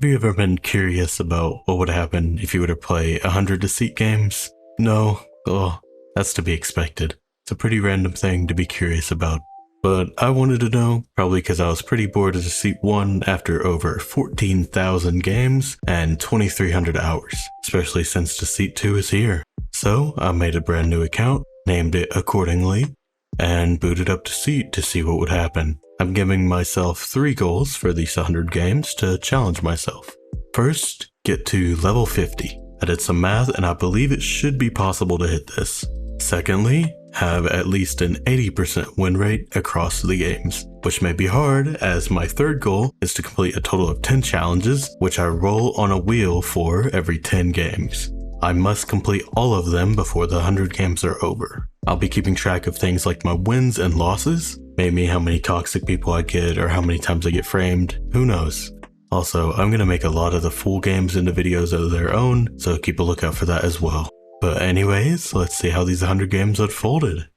Have you ever been curious about what would happen if you were to play 100 Deceit games? No? Oh, that's to be expected. It's a pretty random thing to be curious about. But I wanted to know, probably because I was pretty bored of Deceit 1 after over 14,000 games and 2,300 hours, especially since Deceit 2 is here. So I made a brand new account, named it accordingly, and booted up Deceit to see what would happen. I'm giving myself 3 goals for these 100 games to challenge myself. First, get to level 50. I did some math and I believe it should be possible to hit this. Secondly, have at least an 80% win rate across the games, which may be hard as my third goal is to complete a total of 10 challenges, which I roll on a wheel for every 10 games. I must complete all of them before the 100 games are over. I'll be keeping track of things like my wins and losses, maybe how many toxic people I get or how many times I get framed, who knows. Also, I'm going to make a lot of the full games into videos of their own, so keep a lookout for that as well. But anyways, let's see how these 100 games unfolded.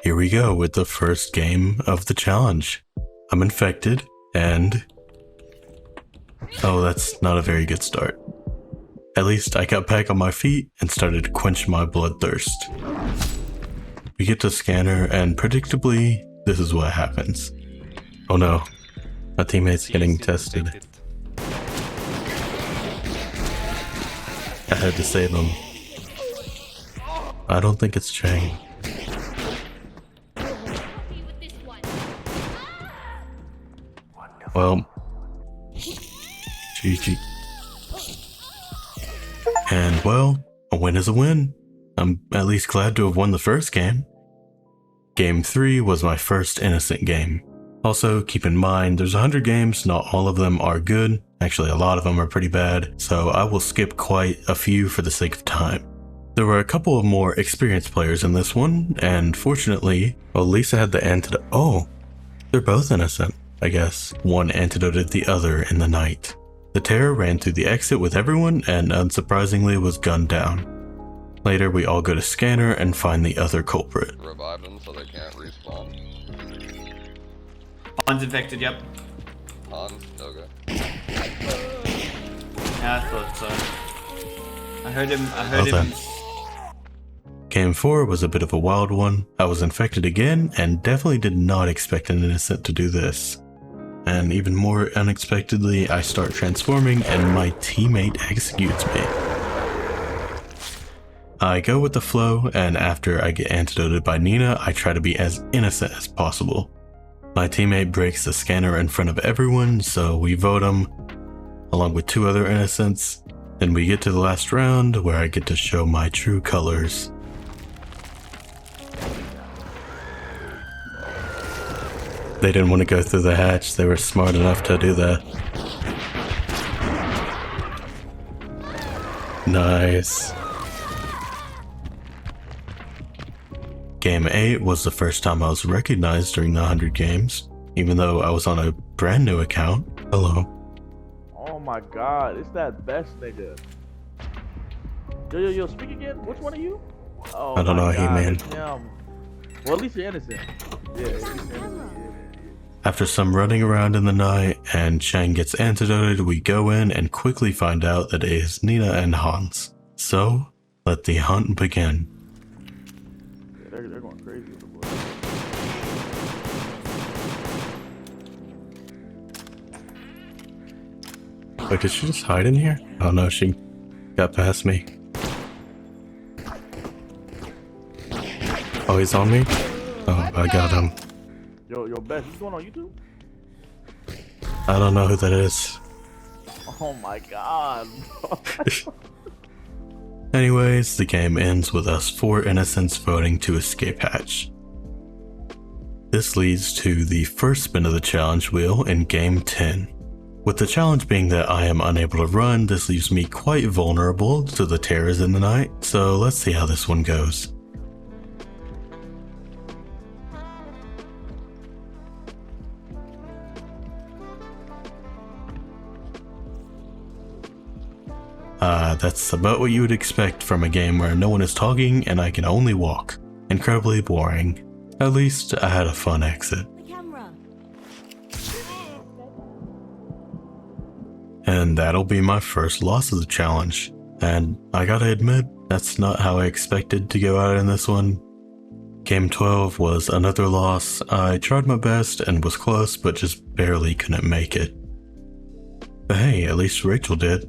Here we go with the first game of the challenge. I'm infected and... oh, that's not a very good start. At least I got back on my feet and started to quench my bloodthirst. We get to scanner and predictably, this is what happens. Oh no, my teammate's getting tested. I had to save him. I don't think it's Chang. Well, GG. And well, a win is a win. I'm at least glad to have won the first game. Game 3 was my first innocent game. Also, keep in mind, there's 100 games, not all of them are good. Actually, a lot of them are pretty bad, so I will skip quite a few for the sake of time. There were a couple of more experienced players in this one, and fortunately, well, Lisa had the antidote. Oh, they're both innocent, I guess. One antidoted the other in the night. The terror ran through the exit with everyone and unsurprisingly was gunned down. Later, we all go to scanner and find the other culprit. Revive them so they can't respawn. Han's infected, yep. Hans? Okay. Yeah, I thought so. I heard him. Game 4 was a bit of a wild one. I was infected again and definitely did not expect an innocent to do this. And even more unexpectedly, I start transforming and my teammate executes me. I go with the flow, and after I get antidoted by Nina, I try to be as innocent as possible. My teammate breaks the scanner in front of everyone, so we vote him, along with 2 other innocents. Then we get to the last round, where I get to show my true colors. They didn't want to go through the hatch, they were smart enough to do that. Nice. Game 8 was the first time I was recognized during the 100 games, even though I was on a brand new account. Hello. Oh my god, it's that best nigga. Yo, speak again? Which one are you? Oh, I don't know, God, He-Man. well, at least you're innocent. Yeah, at least you're innocent. Yeah. After some running around in the night and Chang gets antidoted, we go in and quickly find out that it is Nina and Hans. So, let the hunt begin. Yeah, they're going crazy with the boy. Wait, did she just hide in here? Oh no, she got past me. Oh, he's on me? Oh, I got him. Yo, Bess, you going on YouTube? I don't know who that is. Oh my god, bro. Anyways, the game ends with us 4 innocents voting to escape hatch. This leads to the first spin of the challenge wheel in game 10. With the challenge being that I am unable to run, this leaves me quite vulnerable to the terrors in the night, so let's see how this one goes. That's about what you would expect from a game where no one is talking and I can only walk. Incredibly boring. At least I had a fun exit. The camera. And that'll be my first loss of the challenge. And I gotta admit, that's not how I expected to go out in this one. Game 12 was another loss. I tried my best and was close, but just barely couldn't make it. But hey, at least Rachel did.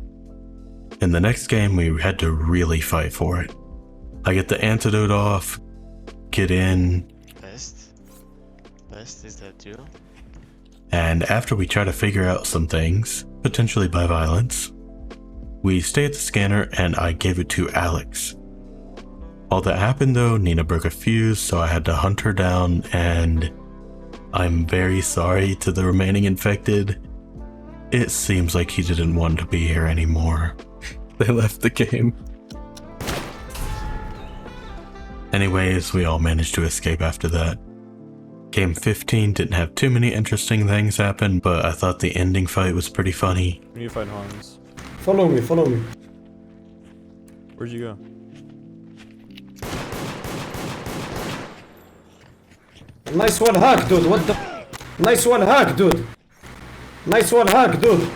In the next game, we had to really fight for it. I get the antidote off, get in, Best, is that you? and after we try to figure out some things, potentially by violence, we stay at the scanner and I gave it to Alex. All that happened though, Nina broke a fuse, so I had to hunt her down, and I'm very sorry to the remaining infected. It seems like he didn't want to be here anymore. They left the game. Anyways, we all managed to escape after that. Game 15 didn't have too many interesting things happen, but I thought the ending fight was pretty funny. We need to find Hans. Follow me, follow me. Where'd you go? Nice one hack, dude. What the? Nice one hack, dude. Nice one hack, dude.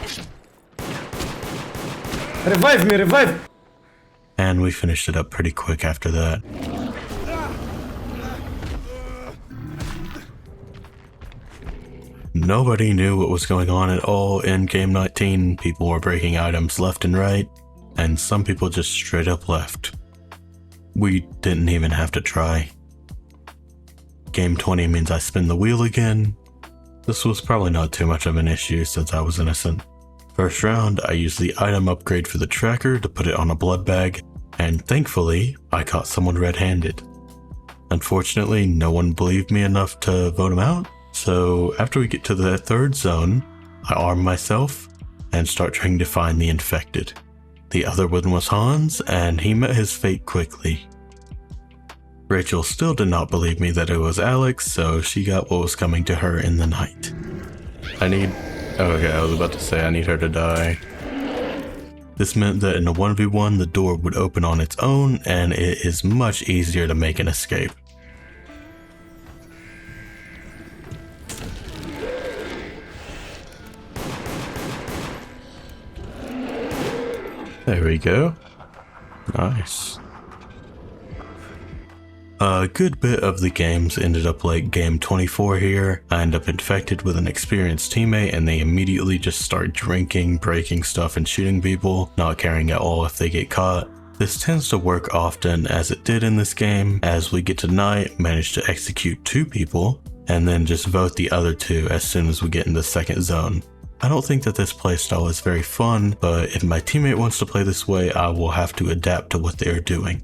Revive me, revive. And we finished it up pretty quick after that. Nobody knew what was going on at all in Game 19. People were breaking items left and right, and some people just straight up left. We didn't even have to try. Game 20 means I spin the wheel again. This was probably not too much of an issue since I was innocent. First round, I used the item upgrade for the tracker to put it on a blood bag, and thankfully, I caught someone red-handed. Unfortunately, no one believed me enough to vote him out, so after we get to the third zone, I arm myself and start trying to find the infected. The other one was Hans, and he met his fate quickly. Rachel still did not believe me that it was Alex, so she got what was coming to her in the night. Okay, I was about to say I need her to die. This meant that in a 1v1, the door would open on its own, and it is much easier to make an escape. There we go. Nice. A good bit of the games ended up like game 24 here. I end up infected with an experienced teammate and they immediately just start drinking, breaking stuff and shooting people, not caring at all if they get caught. This tends to work often, as it did in this game, as we get to night, manage to execute 2 people, and then just vote the other 2 as soon as we get in the second zone. I don't think that this playstyle is very fun, but if my teammate wants to play this way, I will have to adapt to what they are doing.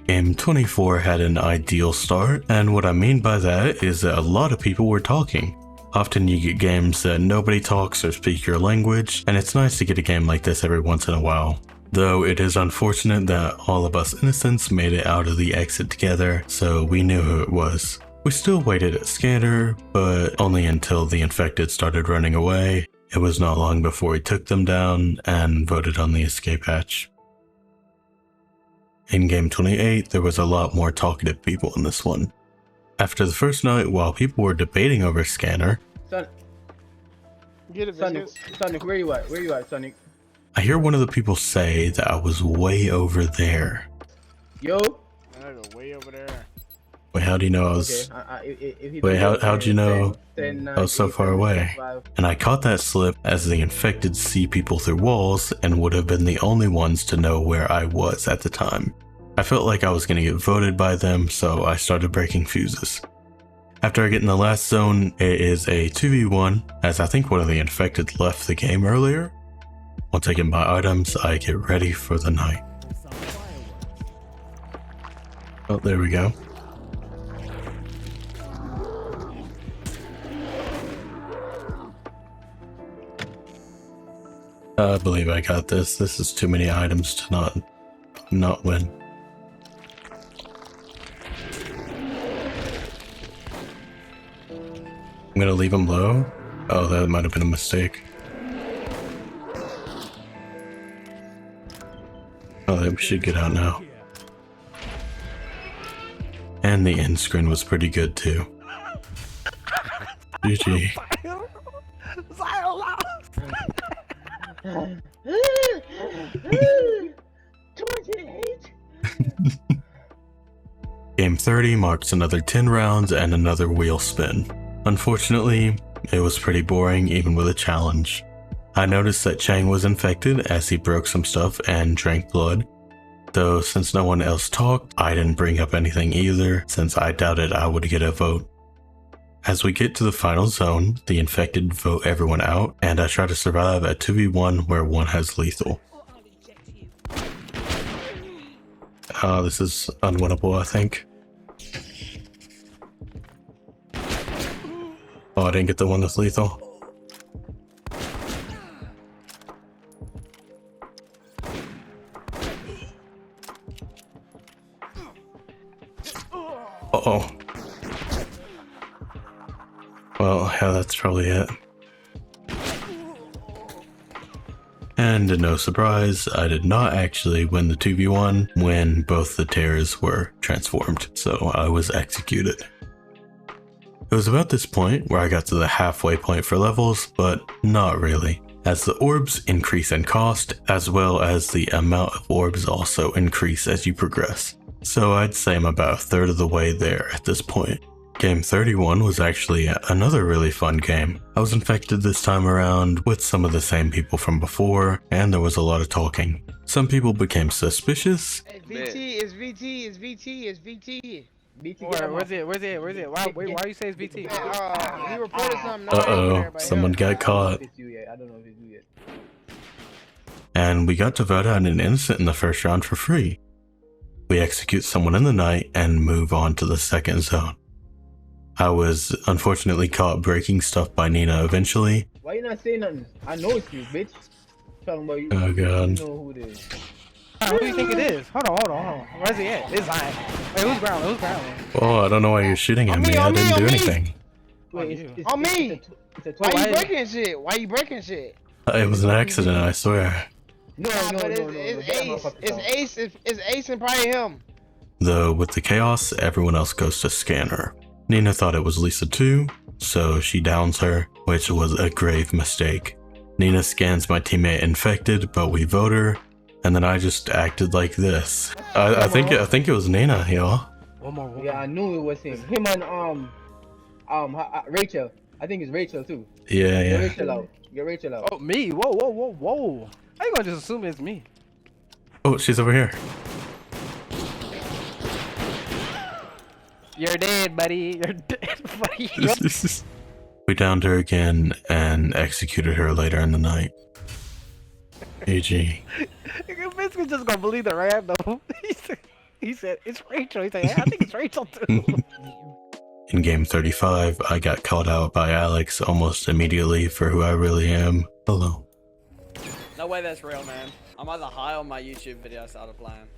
Game 24 had an ideal start, and what I mean by that is that a lot of people were talking. Often you get games that nobody talks or speak your language, and it's nice to get a game like this every once in a while. Though it is unfortunate that all of us innocents made it out of the exit together, so we knew who it was. We still waited at scanner, but only until the infected started running away. It was not long before we took them down and voted on the escape hatch. In game 28, there was a lot more talkative people in this one. After the first night, while people were debating over scanner, Get it, Sonic, where you at? Where you at, Sonic? I hear one of the people say that I was way over there. Yo? Way over there. Wait, how do you know I was... Wait, how'd you know I was so far away? And I caught that slip as the infected see people through walls and would have been the only ones to know where I was at the time. I felt like I was going to get voted by them, so I started breaking fuses. After I get in the last zone, it is a 2v1, as I think one of the infected left the game earlier. Once I get my items, I get ready for the night. Oh, there we go. I believe I got this. This is too many items to not win. I'm gonna leave him low. Oh, that might have been a mistake. Oh, we should get out now. And the end screen was pretty good too. GG. Game 30 marks another 10 rounds and another wheel spin. Unfortunately, it was pretty boring even with a challenge. I noticed that Chang was infected as he broke some stuff and drank blood. Though since no one else talked, I didn't bring up anything either since I doubted I would get a vote. As we get to the final zone, the infected vote everyone out, and I try to survive a 2v1 where one has lethal. This is unwinnable, I think. Oh, I didn't get the one that's lethal. Uh-oh. Well, yeah, that's probably it. And no surprise, I did not actually win the 2v1 when both the terrors were transformed, so I was executed. It was about this point where I got to the halfway point for levels, but not really, as the orbs increase in cost, as well as the amount of orbs also increase as you progress. So I'd say I'm about a third of the way there at this point. Game 31 was actually another really fun game. I was infected this time around with some of the same people from before, and there was a lot of talking. Some people became suspicious. It's VT, it's VT, it's VT, it's VT. BT, where's it? Why you say it's BT? He reported something. Uh-oh, someone got caught. I don't know if it's you yet. And we got to vote out an innocent in the first round for free. We execute someone in the night and move on to the second zone. I was unfortunately caught breaking stuff by Nina eventually. Why you not saying nothing? I know it's you, bitch. Talking about you. Oh god. You know who it is. Who do you think it is? Hold on. Where's he at? It's Zion. Wait, who's ground? Oh, I don't know why you're shooting at me. I didn't do anything. Wait, On me! Why you breaking shit? Why you breaking shit? It was an accident, I swear. No. It's Ace and probably him. Though with the chaos, everyone else goes to scanner. Nina thought it was Lisa too, so she downs her, which was a grave mistake. Nina scans my teammate infected, but we vote her, and then I just acted like this. I think it was Nina, y'all. One more. Yeah, I knew it was him. Him and Rachel. I think it's Rachel too. Yeah. Get Rachel out. Oh, me? Whoa. How you gonna just assume it's me? Oh, she's over here. You're dead, buddy. You're dead, buddy. We downed her again and executed her later in the night. AG. You're basically just gonna believe the random. He said, it's Rachel. He said, yeah, I think it's Rachel too. In game 35, I got called out by Alex almost immediately for who I really am. Hello. No way that's real, man. I'm either high on my YouTube video I started playing.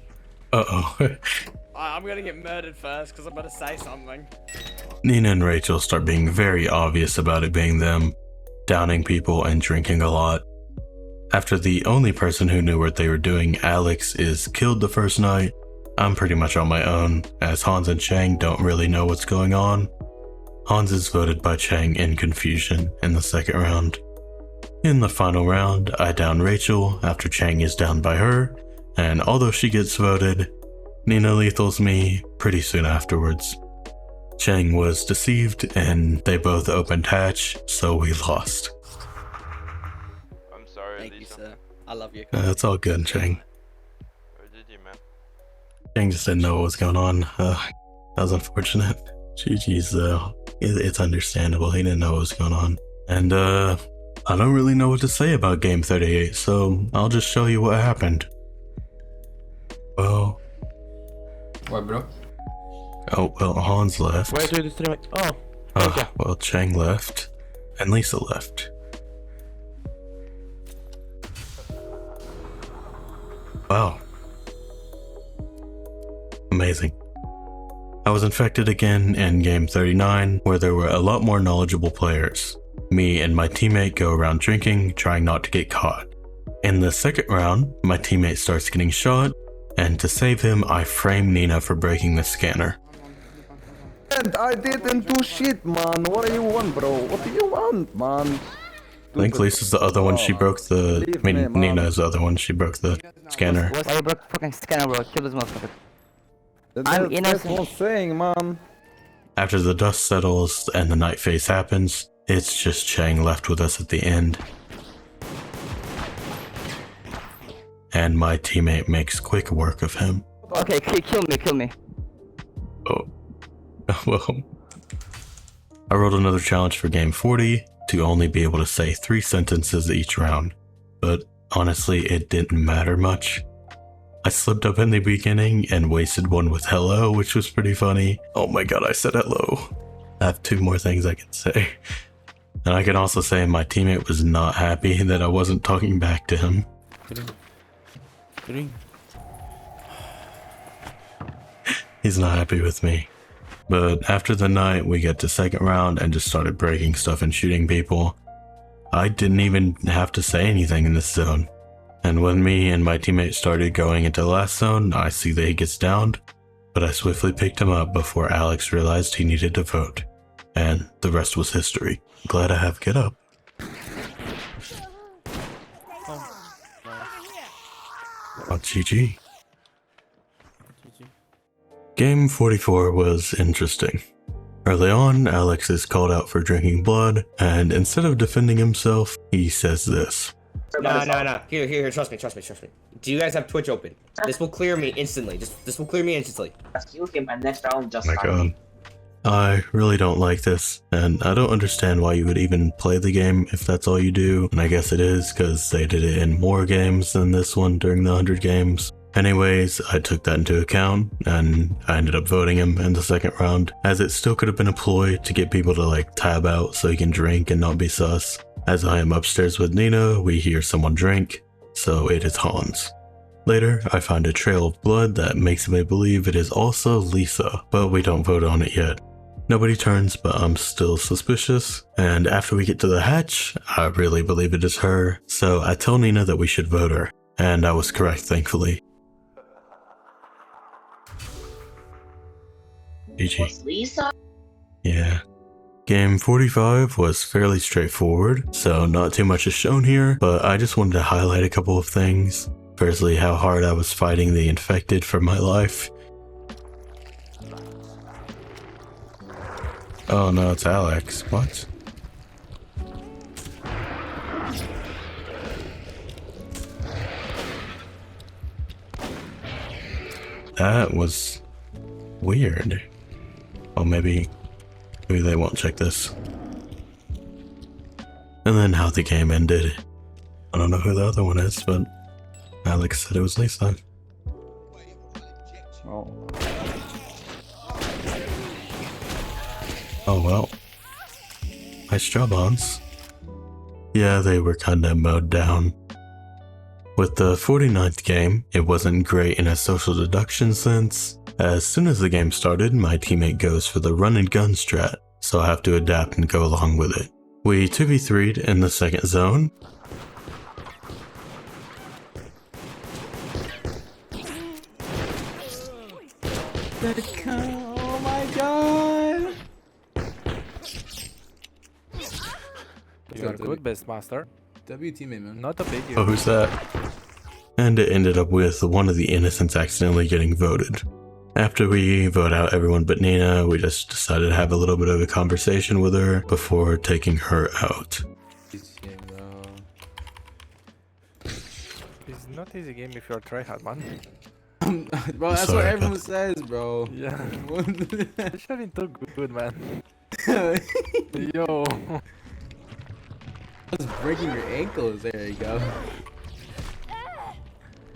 Uh-oh. I'm gonna get murdered first because I'm gonna say something. Nina and Rachel start being very obvious about it being them, downing people and drinking a lot. After the only person who knew what they were doing, Alex, is killed the first night, I'm pretty much on my own, as Hans and Chang don't really know what's going on. Hans is voted by Chang in confusion in the second round. In the final round, I down Rachel after Chang is downed by her, and although she gets voted, Nina lethals me pretty soon afterwards. Chang was deceived and they both opened hatch, so we lost. I'm sorry, Thank you, Lisa. sir. I love you. It's all good, Chang. Or did you, man? Chang just didn't know what was going on. That was unfortunate. GG's though. It's understandable. He didn't know what was going on. And I don't really know what to say about game 38, so I'll just show you what happened. Well... What, bro? Oh, well, Hans left. Wait, dude, this thing. Oh. Well, Chang left. And Lisa left. Wow. Amazing. I was infected again in game 39, where there were a lot more knowledgeable players. Me and my teammate go around drinking, trying not to get caught. In the second round, my teammate starts getting shot, and to save him, I frame Nina for breaking the scanner. And I didn't do shit, man. What do you want, bro? What do you want, man? I think Lisa's the other one. She broke the. I mean, Nina's the other one. She broke the scanner. Why you broke fucking scanner, bro? Kill this motherfucker. I'm innocent. That's one thing, man. After the dust settles and the night phase happens, it's just Chang left with us at the end. And my teammate makes quick work of him. Okay, kill me. Oh. Well. I rolled another challenge for game 40 to only be able to say 3 sentences each round. But honestly, it didn't matter much. I slipped up in the beginning and wasted one with hello, which was pretty funny. Oh my god, I said hello. I have 2 more things I can say. And I can also say my teammate was not happy that I wasn't talking back to him. He's not happy with me. But after the night, we get to second round and just started breaking stuff and shooting people. I didn't even have to say anything in this zone. And when me and my teammate started going into the last zone, I see that he gets downed, but I swiftly picked him up before Alex realized he needed to vote. And the rest was history. Glad I have Get Up. Oh, GG. Game 44 was interesting. Early on, Alex is called out for drinking blood, and instead of defending himself, he says this. No. Here, trust me. Do you guys have Twitch open? This will clear me instantly. This will clear me instantly. Kill him and next round just my god. I really don't like this, and I don't understand why you would even play the game if that's all you do, and I guess it is because they did it in more games than this one during the 100 games. Anyways, I took that into account, and I ended up voting him in the second round, as it still could have been a ploy to get people to like tab out so he can drink and not be sus. As I am upstairs with Nina, we hear someone drink, so it is Hans. Later, I find a trail of blood that makes me believe it is also Lisa, but we don't vote on it yet. Nobody turns, but I'm still suspicious, and after we get to the hatch, I really believe it is her, so I tell Nina that we should vote her, and I was correct thankfully. GG. Lisa? Yeah. Game 45 was fairly straightforward, so not too much is shown here, but I just wanted to highlight a couple of things. Firstly, how hard I was fighting the infected for my life. Oh no, it's Alex. What? That was weird. Oh, maybe they won't check this. And then how the game ended. I don't know who the other one is, but Alex said it was Lisa. Oh well. Nice job, Hans. Yeah, they were kinda mowed down. With the 49th game, it wasn't great in a social deduction sense. As soon as the game started, my teammate goes for the run and gun strat, so I have to adapt and go along with it. We 2v3'd in the second zone. Oh my god! You are good, best master. W teammate, man. Not a big deal. Oh, who's that? And it ended up with one of the innocents accidentally getting voted. After we vote out everyone but Nina, we just decided to have a little bit of a conversation with her before taking her out. It's not easy game if you're tryhard, man. Bro, that's Sorry, what everyone says, bro. Yeah. You're shooting too good, man. Yo. I was breaking your ankles. There you go.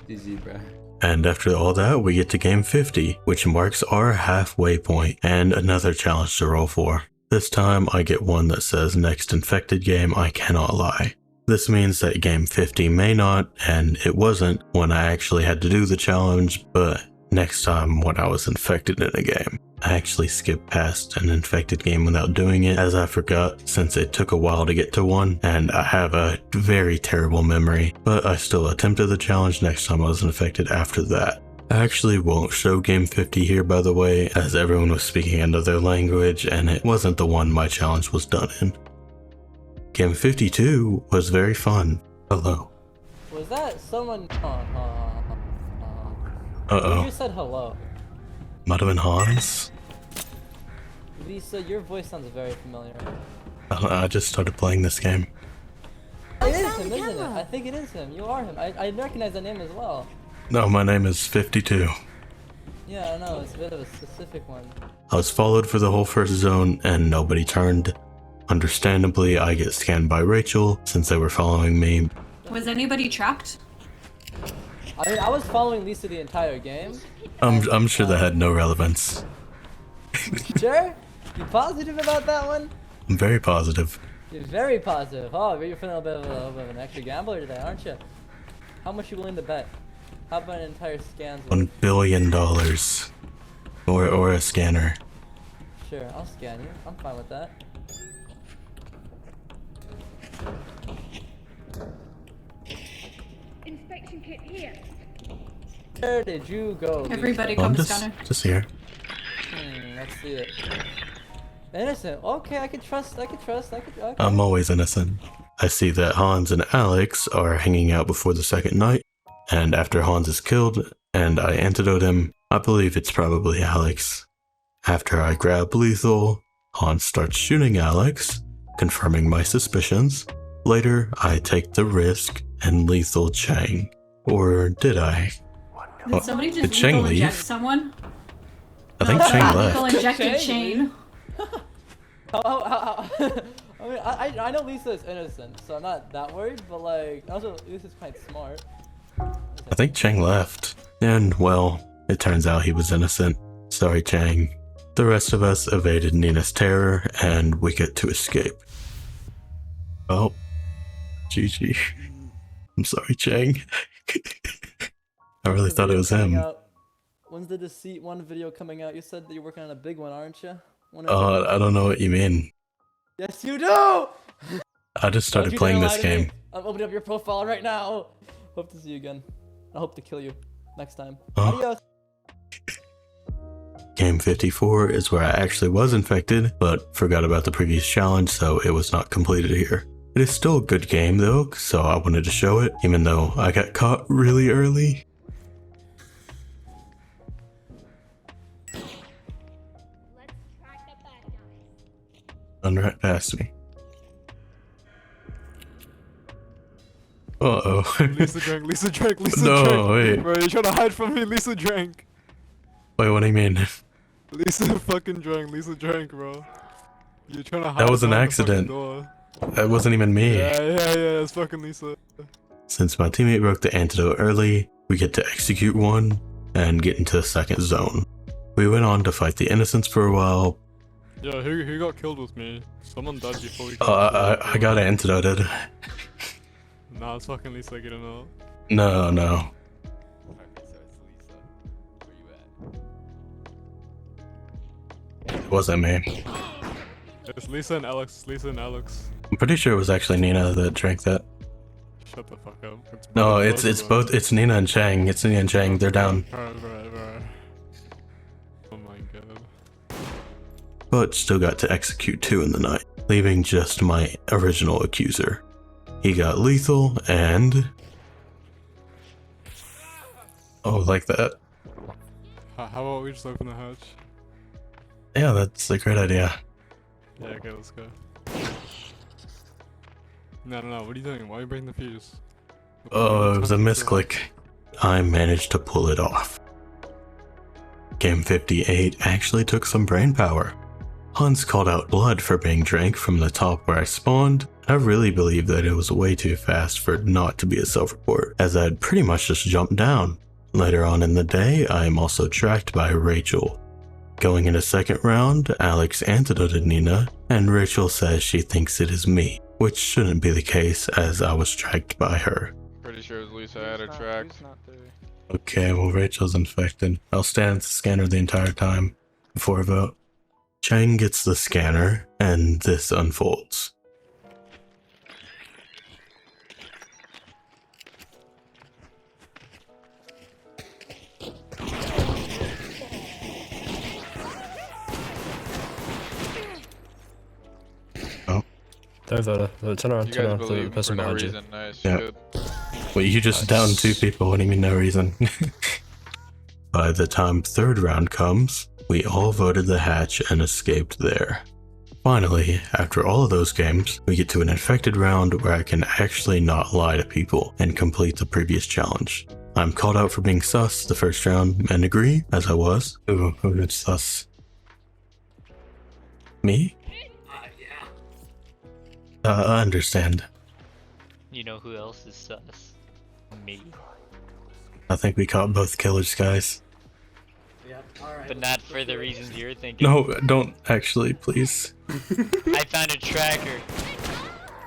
GG, bro. And after all that, we get to game 50, which marks our halfway point and another challenge to roll for. This time, I get one that says next infected game, I cannot lie. This means that game 50 may not, and it wasn't when I actually had to do the challenge, but next time when I was infected in a game. I actually skipped past an infected game without doing it, as I forgot since it took a while to get to one, and I have a very terrible memory, but I still attempted the challenge next time I was infected after that. I actually won't show game 50 here, by the way, as everyone was speaking another language and it wasn't the one my challenge was done in. Game 52 was very fun. Hello. Was that someone? Uh-oh. You just said hello. Might have been Hans. Lisa, your voice sounds very familiar. I just started playing this game. It is him, isn't it? I think it is him. You are him. I recognize the name as well. No, my name is 52. Yeah, I know. It's a bit of a specific one. I was followed for the whole first zone and nobody turned. Understandably, I get scanned by Rachel since they were following me. Was anybody trapped? I mean, I was following Lisa the entire game. I'm sure that had no relevance. Sure? You positive about that one? I'm very positive. You're very positive. Oh, you're feeling a bit of an extra gambler today, aren't you? How much you willing to bet? How about an entire scan's worth? $1 billion. Or a scanner. Sure, I'll scan you. I'm fine with that. Inspection kit here. Where did you go? Everybody I'm come scanner. just here. Let's see it. Innocent. Okay, I can trust. Okay. I'm always innocent. I see that Hans and Alex are hanging out before the second night, and after Hans is killed and I antidote him, I believe it's probably Alex. After I grab Lethal, Hans starts shooting Alex, confirming my suspicions. Later, I take the risk and Lethal Chang. Or did I? Did somebody just did Chang lethal leave? inject someone? I think Chang Lethal left. injected Chain. How? I mean, I know Lisa is innocent, so I'm not that worried. But like, also Lisa's quite smart. I think Chang left. And well, it turns out he was innocent. Sorry, Chang. The rest of us evaded Nina's terror, and we get to escape. Oh, GG. I'm sorry, Chang. I really thought it was him. When's the Deceit 1 video coming out? You said that you're working on a big one, aren't you? I don't know what you mean. Yes, you do! I just started playing this game. I'm opening up your profile right now. Hope to see you again. I hope to kill you next time. Oh. Adios. Game 54 is where I actually was infected, but forgot about the previous challenge, so it was not completed here. It is still a good game though, so I wanted to show it, even though I got caught really early. Run right past me. Uh-oh. Lisa drank, Lisa drank, Lisa No, drank. wait. Bro, you're trying to hide from me, Lisa drank. Wait, what do you mean? Lisa fucking drank, Lisa drank, bro. You're trying to hide That was an behind the fucking accident. door. That wasn't even me. Yeah, it's fucking Lisa. Since my teammate broke the antidote early, we get to execute one and get into the second zone. We went on to fight the innocents for a while. Yeah, who got killed with me? Someone died before we I got antidoted. Nah, it's fucking Lisa getting out. No. It wasn't me. It's Lisa and Alex. Lisa and Alex. I'm pretty sure it was actually Nina that drank that. Shut the fuck up. No, it's both. It's Nina and Chang. It's Nina and Chang. They're down. Alright. Oh my god. But still got to execute 2 in the night, leaving just my original accuser. He got lethal and... Oh, like that. How about we just open the hatch? Yeah, that's a great idea. Yeah, okay, let's go. No, what are you doing? Why are you breaking the fuse? Oh, it was a misclick. I managed to pull it off. Game 58 actually took some brain power. Hans called out blood for being drank from the top where I spawned. I really believe that it was way too fast for it not to be a self-report, as I had pretty much just jumped down. Later on in the day, I am also tracked by Rachel. Going into second round, Alex antidoted Nina, and Rachel says she thinks it is me, which shouldn't be the case as I was tracked by her. Pretty sure Lisa had her tracked. Okay, well Rachel's infected. I'll stand at the scanner the entire time before I vote. Chang gets the scanner, and this unfolds. Don't vote her. Turn around, You turn guys around. The believe me for person no behind you. reason. Nice. Yeah. Good. Wait, you just downed 2 people. What do you mean no reason? By the time 3rd round comes, we all voted the hatch and escaped there. Finally, after all of those games, we get to an infected round where I can actually not lie to people and complete the previous challenge. I'm called out for being sus the first round and agree, as I was. Who did sus? Me? I understand. You know who else is sus? Me. I think we caught both killers, guys. But not for the reasons you're thinking. No, don't actually, please. I found a tracker.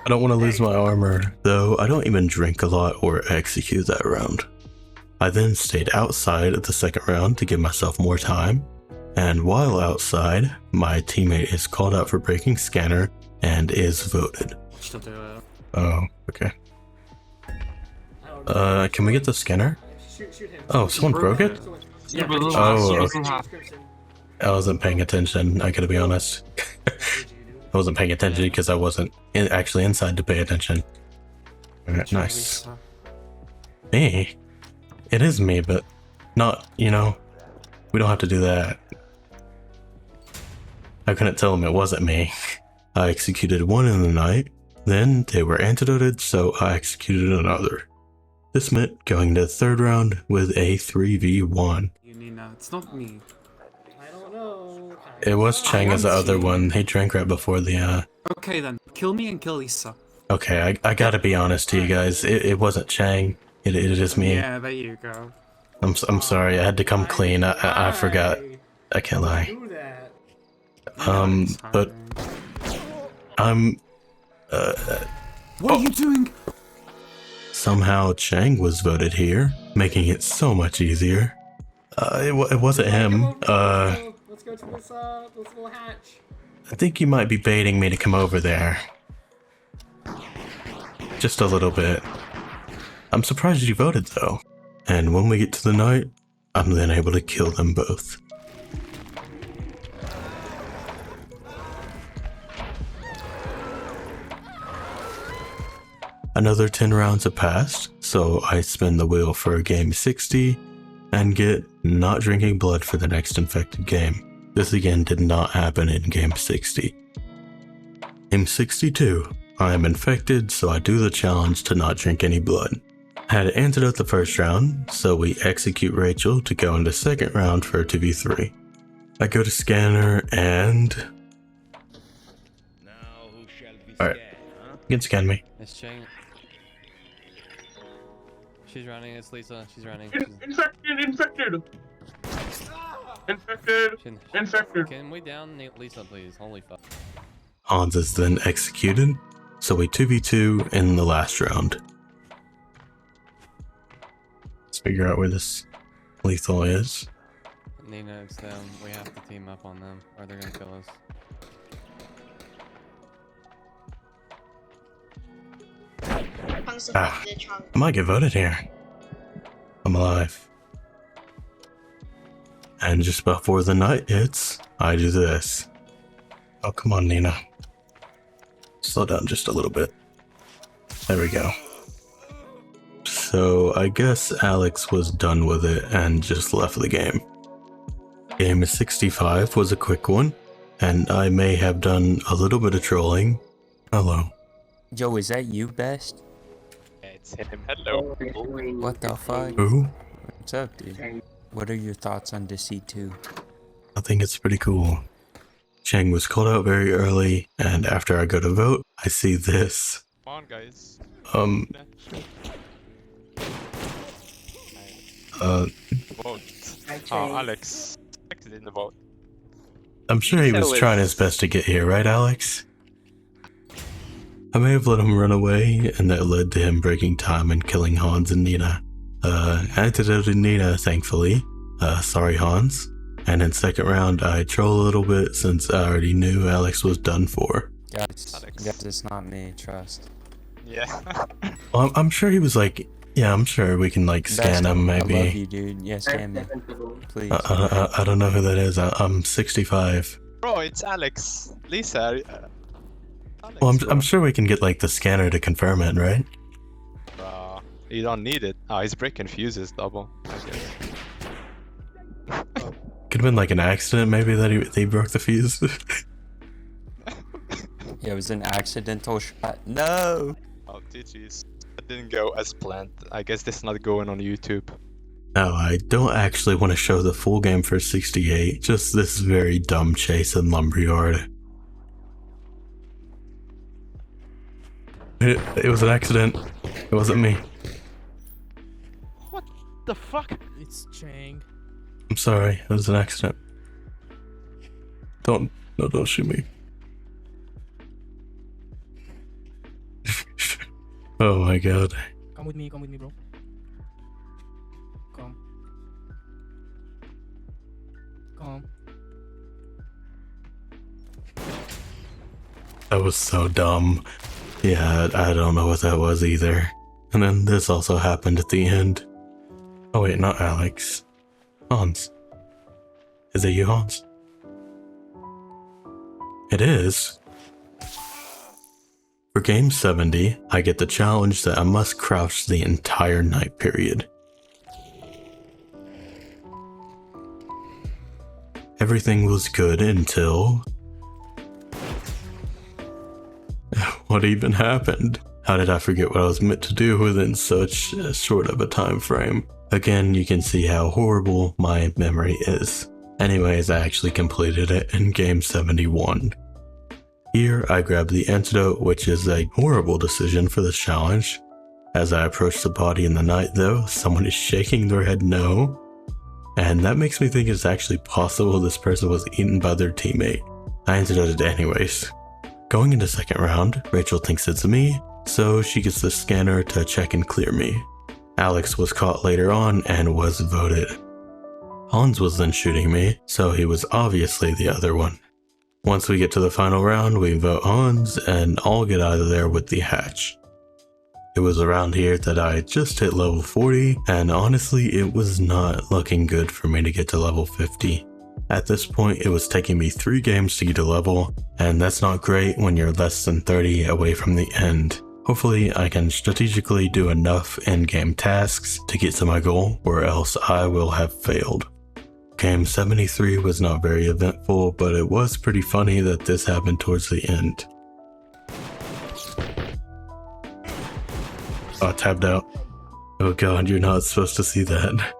I don't want to lose my armor, though I don't even drink a lot or execute that round. I then stayed outside of the 2nd round to give myself more time, and while outside, my teammate is called out for breaking scanner and is voted. Oh, okay. Can we get the scanner? Oh, someone broke it? Oh, okay. I wasn't paying attention, I gotta be honest. I wasn't paying attention because I wasn't actually inside to pay attention. Alright, nice. Me? It is me, but not, you know, we don't have to do that. I couldn't tell them it wasn't me. I executed one in the night, then they were antidoted, so I executed another. This meant going to the 3rd round with a 3v1. Nina, it's not me. I don't know. It was Chang as the other one. He drank right before the Okay then, kill me and kill Lisa. Okay, I gotta be honest to you guys. It wasn't Chang. It is me. Yeah, there you go. I'm sorry. I had to come clean. I forgot. I can't lie. But I'm. What are you doing? Somehow Chang was voted here, making it so much easier. It wasn't him. Let's go to this little hatch. I think you might be baiting me to come over there. Just a little bit. I'm surprised you voted though. And when we get to the night, I'm then able to kill them both. Another 10 rounds have passed, so I spin the wheel for game 60 and get not drinking blood for the next infected game. This again did not happen in game 60. Game 62, I am infected, so I do the challenge to not drink any blood. Had antidote the first round, so we execute Rachel to go into 2nd round for a 2v3. I go to scanner and... Alright, you can scan me. It's Chang. She's running, it's Lisa, she's running. Infected! Infected! Can we down Lisa, please? Holy fuck. Hans is then executed, so we 2v2 in the last round. Let's figure out where this lethal is. Nina, it's them. We have to team up on them, or they're gonna kill us. Ah, I might get voted here. I'm alive. And just before the night hits, I do this. Oh, come on, Nina. Slow down just a little bit. There we go. So I guess Alex was done with it and just left the game. Game 65 was a quick one, and I may have done a little bit of trolling. Hello. Joe, is that you, Best? It's him. Hello. What the fuck? Who? What's up, dude? What are your thoughts on Deceit 2? I think it's pretty cool. Chang was called out very early, and after I go to vote, I see this. Come on, guys. Vote. Alex. In the vote. I'm sure he was trying his best to get here, right, Alex? I may have let him run away, and that led to him breaking time and killing Hans and Nina. Antidoted Nina, thankfully. Sorry, Hans. And in 2nd round, I troll a little bit since I already knew Alex was done for. Guys, it's not me, trust. Yeah. Well, I'm sure he was like, yeah, I'm sure we can like scan him maybe. I love you, dude. Yeah, scan me. Please. I don't know who that is. I'm 65. Bro, it's Alex. Lisa. Well, I'm sure we can get like the scanner to confirm it, right? You don't need it. Oh, he's breaking fuses double, I guess. Could have been like an accident, maybe, that he broke the fuse. Yeah, it was an accidental shot. No! Oh, GG's. That didn't go as planned. I guess this is not going on YouTube. No, I don't actually want to show the full game for 68, just this very dumb chase in Lumberyard. It was an accident. It wasn't me. What the fuck? It's Chang. I'm sorry, it was an accident. Don't shoot me. Oh my god. Come with me, bro. Come. That was so dumb. Yeah, I don't know what that was either. And then this also happened at the end. Oh wait, not Alex. Hans. Is it you, Hans? It is. For game 70, I get the challenge that I must crouch the entire night period. Everything was good until... What even happened? How did I forget what I was meant to do within such short of a time frame? Again, you can see how horrible my memory is. Anyways, I actually completed it in game 71. Here, I grabbed the antidote, which is a horrible decision for this challenge. As I approach the body in the night though, someone is shaking their head no. And that makes me think it's actually possible this person was eaten by their teammate. I antidoted anyways. Going into second round, Rachel thinks it's me, so she gets the scanner to check and clear me. Alex was caught later on and was voted. Hans was then shooting me, so he was obviously the other one. Once we get to the final round, we vote Hans and all get out of there with the hatch. It was around here that I just hit level 40, and honestly it was not looking good for me to get to level 50. At this point, it was taking me 3 games to get a level, and that's not great when you're less than 30 away from the end. Hopefully, I can strategically do enough in-game tasks to get to my goal, or else I will have failed. Game 73 was not very eventful, but it was pretty funny that this happened towards the end. Oh, tabbed out. Oh god, you're not supposed to see that.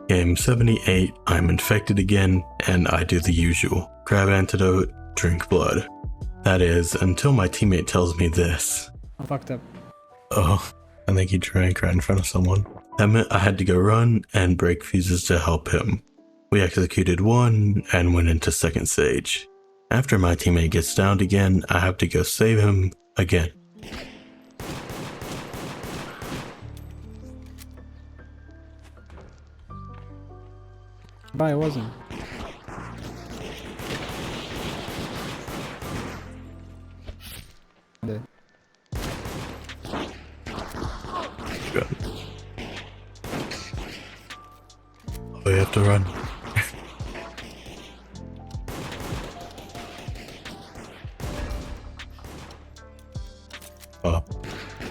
Game 78, I'm infected again, and I do the usual. Grab antidote, drink blood. That is, until my teammate tells me this. I fucked up. Oh, I think he drank right in front of someone. That meant I had to go run and break fuses to help him. We executed one and went into second stage. After my teammate gets downed again, I have to go save him again. But it wasn't. Good. We have to run. Oh,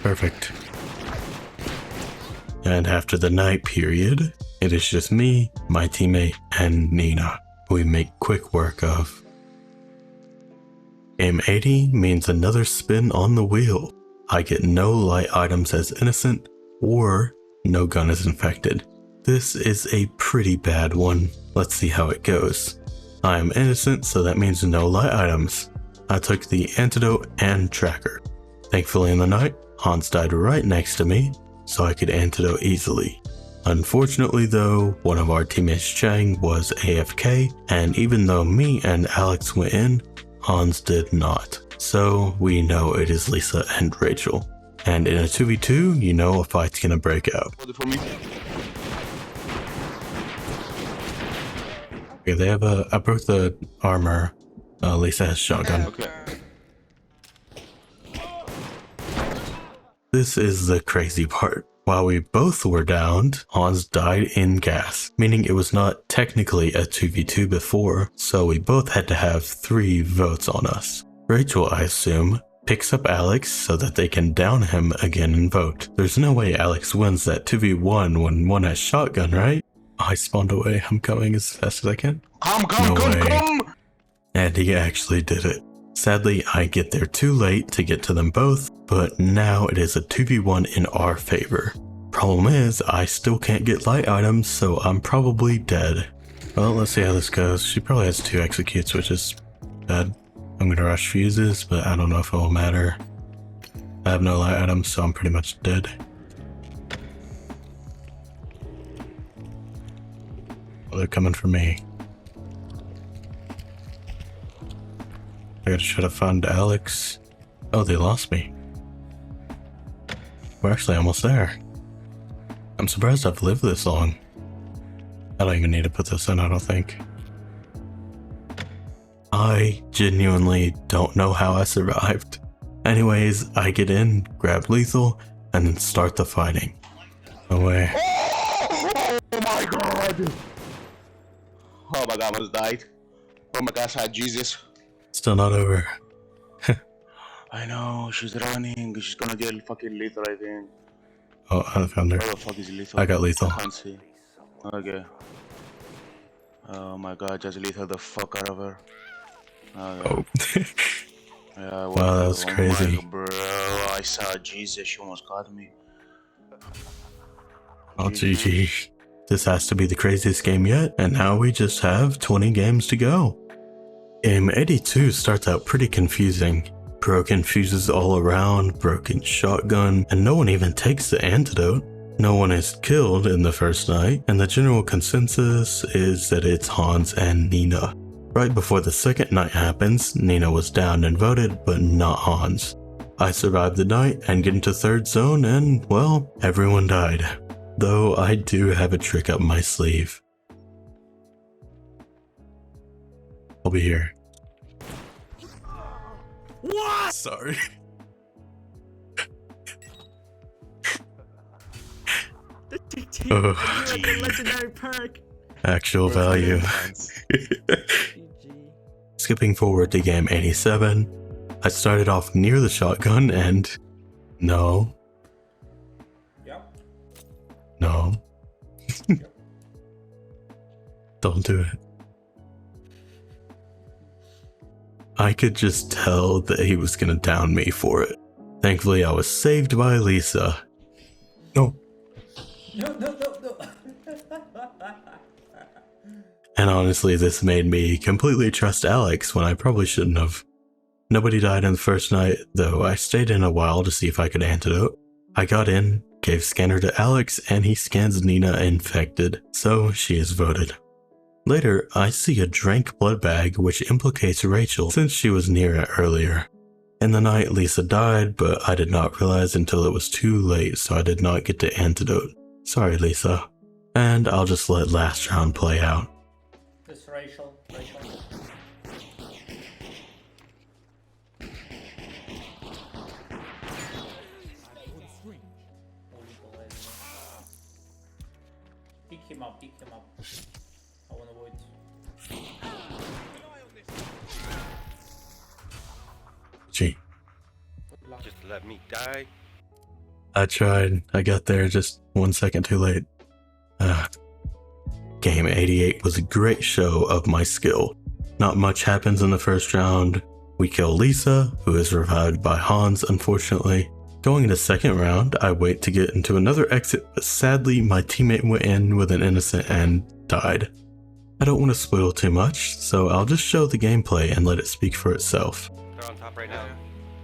perfect. And after the night period, it is just me, my teammate, and Nina, who we make quick work of. Game 80 means another spin on the wheel. I get no light items as innocent, or no gun is infected. This is a pretty bad one. Let's see how it goes. I am innocent, so that means no light items. I took the antidote and tracker. Thankfully in the night, Hans died right next to me, so I could antidote easily. Unfortunately though, one of our teammates, Chang, was AFK, and even though me and Alex went in, Hans did not. So we know it is Lisa and Rachel. And in a 2v2, you know a fight's gonna break out. Okay, they have I broke the armor. Lisa has shotgun. Okay. This is the crazy part. While we both were downed, Hans died in gas, meaning it was not technically a 2v2 before, so we both had to have 3 votes on us. Rachel, I assume, picks up Alex so that they can down him again and vote. There's no way Alex wins that 2v1 when one has shotgun, right? I spawned away. I'm coming as fast as I can. Come! And he actually did it. Sadly, I get there too late to get to them both, but now it is a 2v1 in our favor. Problem is, I still can't get light items, so I'm probably dead. Well, let's see how this goes. She probably has 2 executes, which is bad. I'm gonna rush fuses, but I don't know if it will matter. I have no light items, so I'm pretty much dead. Well, they're coming for me. I gotta try to find Alex. Oh, they lost me. We're actually almost there. I'm surprised I've lived this long. I don't even need to put this in, I don't think. I genuinely don't know how I survived. Anyways, I get in, grab lethal, and then start the fighting. No way. Oh my god! Oh my god, I almost died. Oh my gosh, Jesus. Still not over. I know, she's running. She's gonna get fucking lethal, I think. Oh, I found her. Where the fuck is lethal? I got lethal. I can't see. Okay. Oh my god, just lethal the fuck out of her. Okay. Oh. Yeah, wow, that was crazy. My, bro, I saw Jesus, she almost got me. Oh, GG. This has to be the craziest game yet, and now we just have 20 games to go. Game 82 starts out pretty confusing. Broken fuses all around, broken shotgun, and no one even takes the antidote. No one is killed in the first night, and the general consensus is that it's Hans and Nina. Right before the second night happens, Nina was downed and voted, but not Hans. I survived the night and get into third zone and, well, everyone died. Though I do have a trick up my sleeve. I'll be here. What? Sorry. Legendary perk. Actual value. Skipping forward to game 87, I started off near the shotgun and no. Yep. No. Don't do it. I could just tell that he was gonna down me for it. Thankfully, I was saved by Lisa. No. No. And honestly, this made me completely trust Alex when I probably shouldn't have. Nobody died in the first night, though I stayed in a while to see if I could antidote. I got in, gave scanner to Alex, and he scans Nina infected, so she is voted. Later, I see a drank blood bag which implicates Rachel since she was near it earlier. In the night, Lisa died, but I did not realize until it was too late, so I did not get to antidote. Sorry, Lisa. And I'll just let last round play out. This Rachel. Pick him up. I wanna avoid. Gee. Just let me die. I tried. I got there just 1 second too late. Game 88 was a great show of my skill. Not much happens in the first round. We kill Lisa, who is revived by Hans, unfortunately. Going into second round, I wait to get into another exit, but sadly my teammate went in with an innocent and died. I don't want to spoil too much, so I'll just show the gameplay and let it speak for itself. They're on top right now.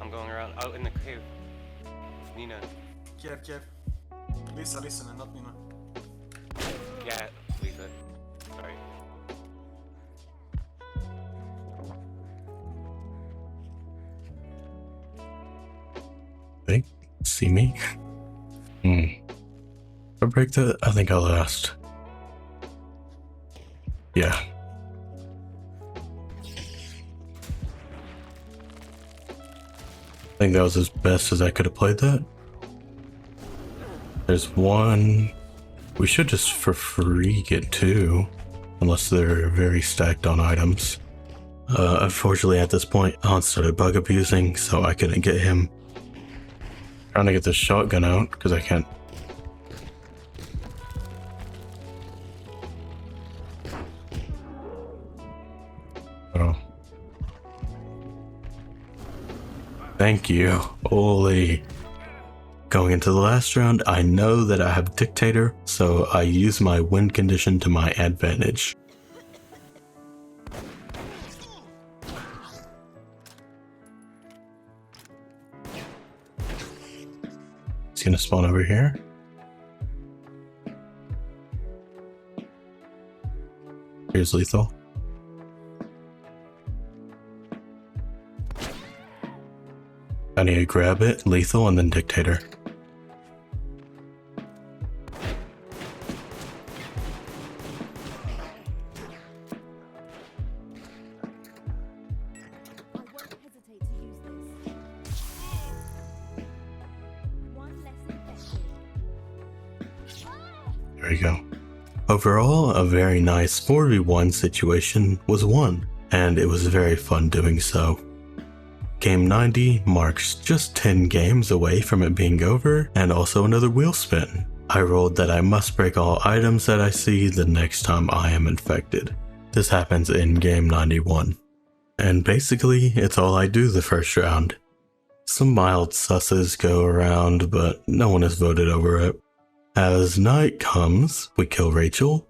I'm going around. Out in the cave. Nina. Jeff. Lisa, and not Nina. Yeah, Lisa. Sorry. Think? See me? If I break that, I think I'll last. Yeah. I think that was as best as I could have played that. There's one. We should just for free get 2. Unless they're very stacked on items. Unfortunately at this point, Hans started bug abusing, so I couldn't get him. Trying to get this shotgun out, because I can't. Oh. Thank you. Holy. Going into the last round, I know that I have Dictator, so I use my win condition to my advantage. He's gonna spawn over here. Here's lethal. I need to grab it, lethal, and then Dictator. There we go. Overall, a very nice 4v1 situation was won, and it was very fun doing so. Game 90 marks just 10 games away from it being over, and also another wheel spin. I rolled that I must break all items that I see the next time I am infected. This happens in game 91. And basically, it's all I do the first round. Some mild susses go around, but no one has voted over it. As night comes, we kill Rachel,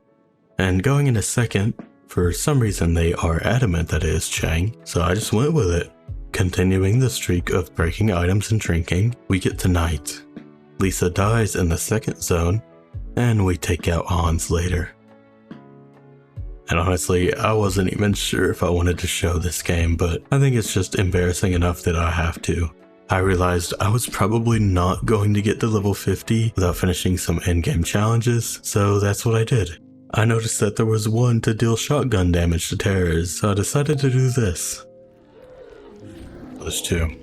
and going in a second, for some reason they are adamant that it is Chang, so I just went with it. Continuing the streak of breaking items and drinking, we get to night. Lisa dies in the second zone, and we take out Hans later. And honestly, I wasn't even sure if I wanted to show this game, but I think it's just embarrassing enough that I have to. I realized I was probably not going to get to level 50 without finishing some in-game challenges, so that's what I did. I noticed that there was one to deal shotgun damage to terrors, so I decided to do this. There's two.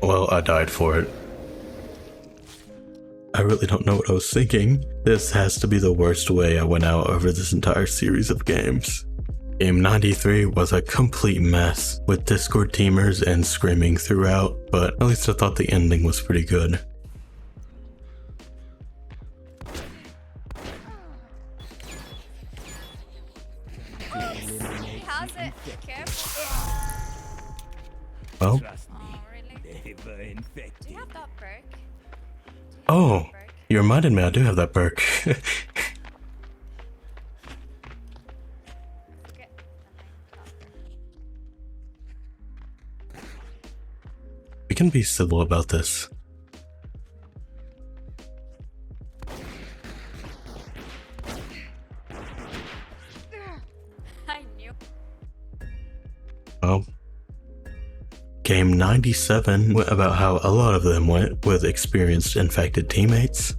Well, I died for it. I really don't know what I was thinking. This has to be the worst way I went out over this entire series of games. Game 93 was a complete mess, with Discord teamers and screaming throughout, but at least I thought the ending was pretty good. How's it? Careful. Well. Oh, really? Do you have that perk? Oh, you reminded me I do have that perk. We can be civil about this. I knew. Well, game 97 went about how a lot of them went with experienced infected teammates.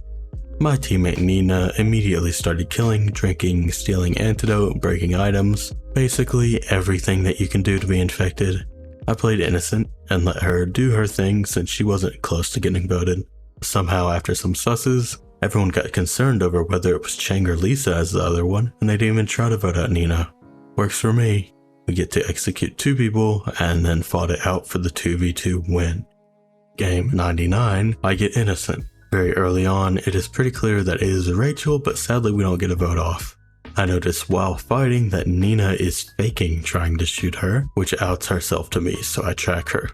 My teammate Nina immediately started killing, drinking, stealing antidote, breaking items, basically everything that you can do to be infected. I played innocent and let her do her thing since she wasn't close to getting voted. Somehow after some susses, everyone got concerned over whether it was Chang or Lisa as the other one, and they didn't even try to vote out Nina. Works for me. We get to execute 2 people and then fought it out for the 2v2 win. Game 99, I get innocent. Very early on, it is pretty clear that it is Rachel, but sadly we don't get a vote off. I notice while fighting that Nina is faking trying to shoot her, which outs herself to me, so I track her.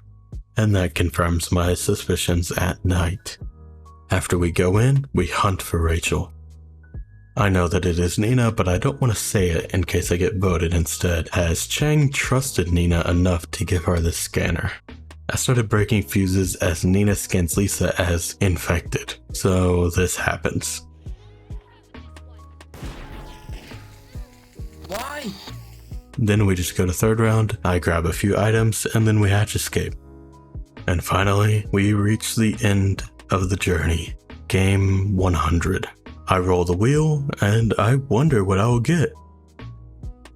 And that confirms my suspicions at night. After we go in, we hunt for Rachel. I know that it is Nina, but I don't want to say it in case I get voted instead, as Chang trusted Nina enough to give her the scanner. I started breaking fuses as Nina scans Lisa as infected, so this happens. Why? Then we just go to third round, I grab a few items, and then we hatch escape. And finally, we reach the end of the journey. Game 100. I roll the wheel, and I wonder what I will get.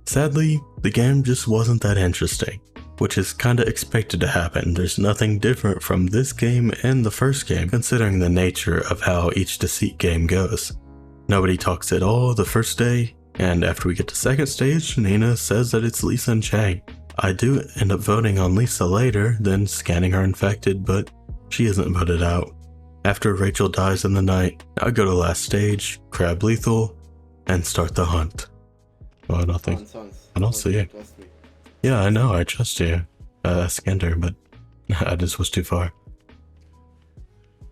Sadly, the game just wasn't that interesting. which is kinda expected to happen. There's nothing different from this game and the first game, considering the nature of how each Deceit game goes. Nobody talks at all the first day, and after we get to second stage, Nina says that it's Lisa and Chang. I do end up voting on Lisa later, then scanning her infected, but she isn't voted out. After Rachel dies in the night, I go to last stage, grab lethal, and start the hunt. Oh, nothing. I don't see it. Yeah, I know, I trust you. I scanned her, but I just was too far.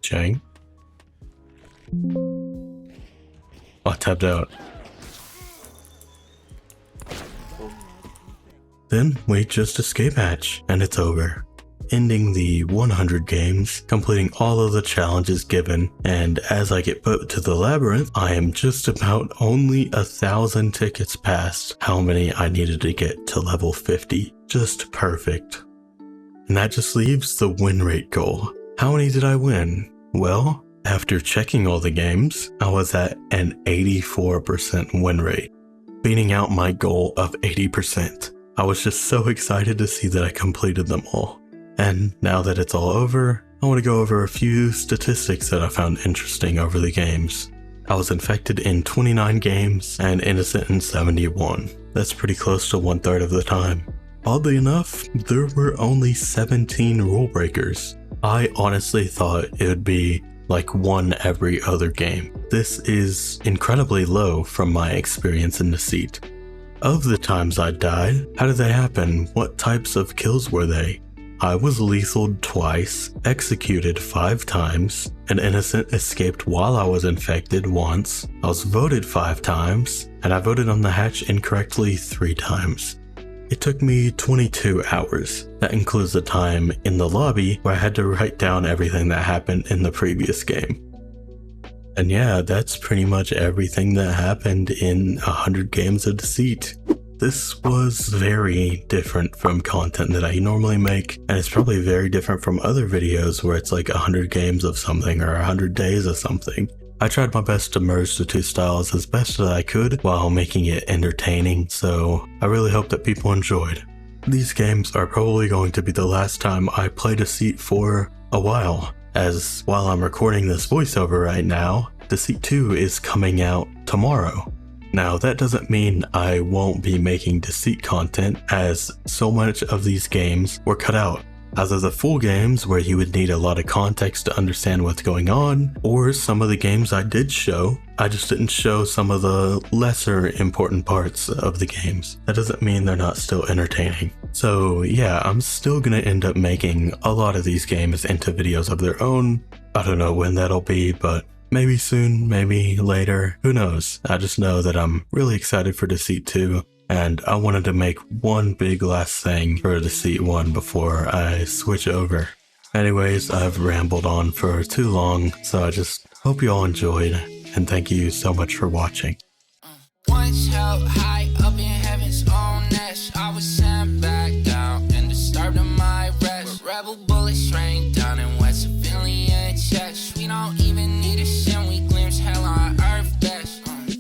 Chang? I tapped out. Then we just escape hatch, and it's over. Ending the 100 games, completing all of the challenges given, and as I get put to the labyrinth, I am just about only 1,000 tickets past how many I needed to get to level 50. Just perfect. And that just leaves the win rate goal. How many did I win? Well, after checking all the games, I was at an 84% win rate, beating out my goal of 80%. I was just so excited to see that I completed them all. And now that it's all over, I want to go over a few statistics that I found interesting over the games. I was infected in 29 games and innocent in 71. That's pretty close to 1/3 of the time. Oddly enough, there were only 17 rule breakers. I honestly thought it would be like one every other game. This is incredibly low from my experience in Deceit. Of the times I died, how did they happen? What types of kills were they? I was lethaled twice, executed 5 times, an innocent escaped while I was infected once, I was voted 5 times, and I voted on the hatch incorrectly 3 times. It took me 22 hours. That includes the time in the lobby where I had to write down everything that happened in the previous game. And yeah, that's pretty much everything that happened in 100 games of Deceit. This was very different from content that I normally make, and it's probably very different from other videos where it's like 100 games of something or 100 days of something. I tried my best to merge the two styles as best as I could while making it entertaining, so I really hope that people enjoyed. These games are probably going to be the last time I play Deceit for a while, as while I'm recording this voiceover right now, Deceit 2 is coming out tomorrow. Now that doesn't mean I won't be making Deceit content, as so much of these games were cut out. Either the full games where you would need a lot of context to understand what's going on, or some of the games I did show, I just didn't show some of the lesser important parts of the games. That doesn't mean they're not still entertaining. So yeah, I'm still gonna end up making a lot of these games into videos of their own. I don't know when that'll be, but maybe soon, maybe later, who knows. I just know that I'm really excited for Deceit 2, and I wanted to make one big last thing for Deceit 1 before I switch over. Anyways, I've rambled on for too long, so I just hope you all enjoyed, and thank you so much for watching. Once held high up in heaven's own nest, I was sent back down and disturbed in my rest. Rebel bullets rain down in West Civilian chest. We don't even need a sin, we